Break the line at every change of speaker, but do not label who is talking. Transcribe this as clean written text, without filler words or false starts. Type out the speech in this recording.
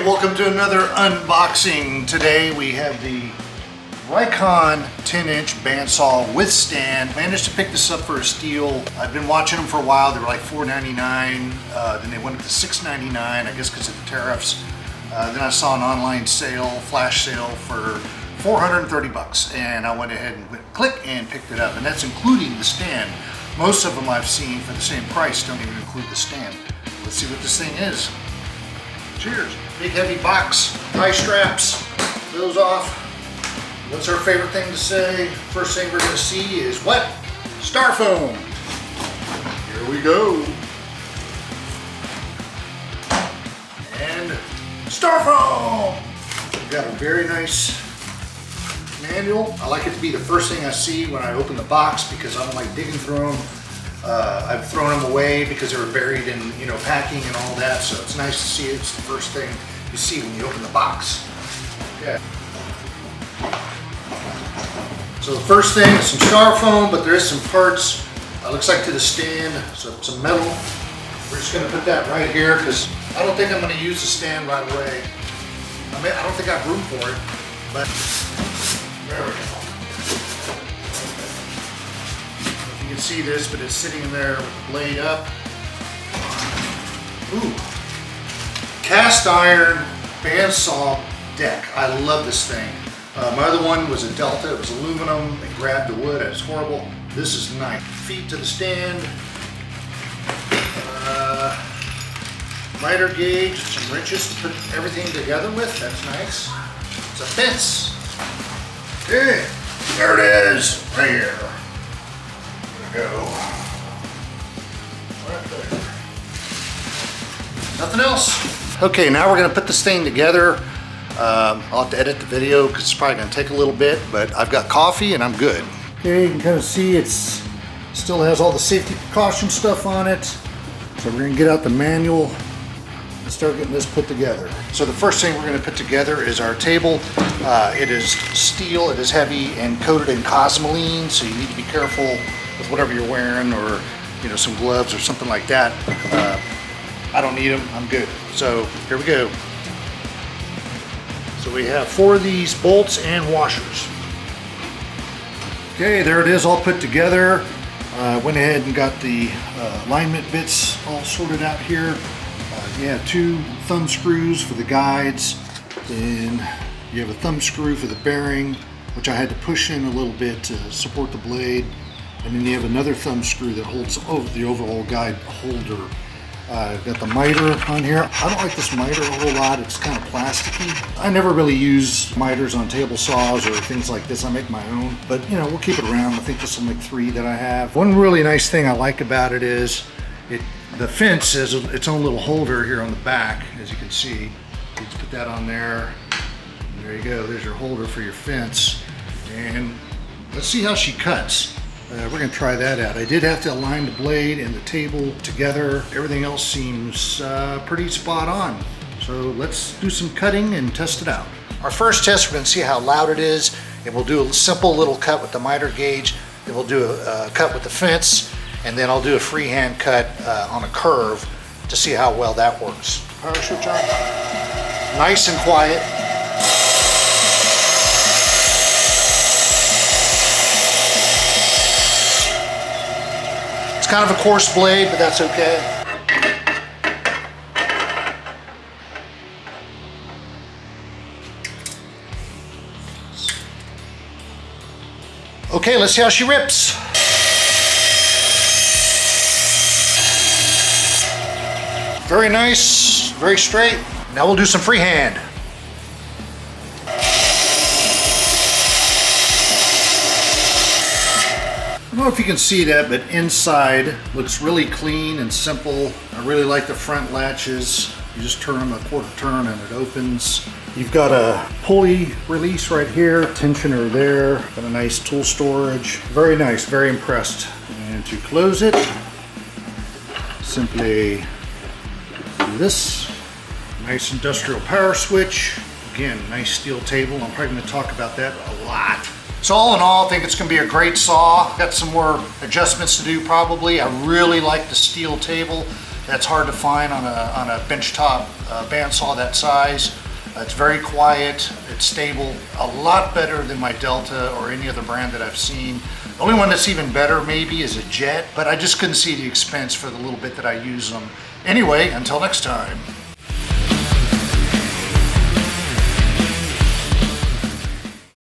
Okay, welcome to another unboxing. Today we have the Rikon 10-inch bandsaw with stand. Managed to pick this up for a steal. I've been watching them for a while. They were like $4.99, then they went up to $6.99, I guess because of the tariffs. Then I saw an online sale, flash sale for 430 bucks, and I went ahead and click and picked it up, and that's including the stand. Most of them I've seen for the same price don't even include the stand. Let's see what this thing is. Cheers. Big heavy box, tie straps, those off. What's our favorite thing to say? First thing we're gonna see is what? Styrofoam. Here we go. And Styrofoam. We've got a very nice manual. I like it to be the first thing I see when I open the box because I don't like digging through them. I've thrown them away because they were buried in, packing and all that. So it's nice to see it. It's the first thing you see when you open the box. Okay. So the first thing is some styrofoam, but there is some parts. Looks like to the stand, so some metal. We're just going to put that right here because I don't think I'm going to use the stand right away. I don't think I have room for it, but there we go. You can see this, but it's sitting there with the blade up. Ooh, cast iron bandsaw deck. I love this thing. My other one was a Delta. It was aluminum. It grabbed the wood. It was horrible. This is nice. Feet to the stand. Miter gauge. Some wrenches to put everything together with. That's nice. It's a fence. Okay, there it is, right here. There we go. Right there. Nothing else. Okay, now we're gonna put this thing together. I'll have to edit the video because it's probably gonna take a little bit, but I've got coffee and I'm good. Okay, you can kind of see it's still has all the safety precaution stuff on it. So we're gonna get out the manual and start getting this put together. So the first thing we're gonna put together is our table. It is steel, it is heavy and coated in cosmoline, so you need to be careful with whatever you're wearing or some gloves or something like that. I don't need them, I'm good. So here we go. So we have 4 of these bolts and washers. Okay, there it is all put together. Went ahead and got the alignment bits all sorted out here. You have 2 thumb screws for the guides. Then you have a thumb screw for the bearing, which I had to push in a little bit to support the blade. And then you have another thumb screw that holds over the overall guide holder. Got the miter on here. I don't like this miter a whole lot. It's kind of plasticky. I never really use miters on table saws or things like this. I make my own, but we'll keep it around. I think this will make 3 that I have. One really nice thing I like about it is the fence has its own little holder here on the back, as you can see. You just put that on there. And there you go. There's your holder for your fence. And let's see how she cuts. We're gonna try that out. I did have to align the blade and the table together. Everything else seems pretty spot on. So let's do some cutting and test it out. Our first test, we're gonna see how loud it is. And we'll do a simple little cut with the miter gauge. Then we'll do a cut with the fence. And then I'll do a freehand cut on a curve to see how well that works. Power switch on. Nice and quiet. Kind of a coarse blade, but that's okay. Okay, let's see how she rips. Very nice, very straight. Now we'll do some freehand. I don't know if you can see that, but inside looks really clean and simple. I really like the front latches. You just turn them a quarter turn and it opens. You've got a pulley release right here, tensioner there, got a nice tool storage. Very nice, very impressed. And to close it, simply do this. Nice industrial power switch. Again, nice steel table. I'm probably going to talk about that a lot. So all in all, I think it's going to be a great saw. Got some more adjustments to do probably. I really like the steel table. That's hard to find on a benchtop bandsaw that size. It's very quiet, it's stable, a lot better than my Delta or any other brand that I've seen. The only one that's even better maybe is a Jet, but I just couldn't see the expense for the little bit that I use them. Anyway, until next time.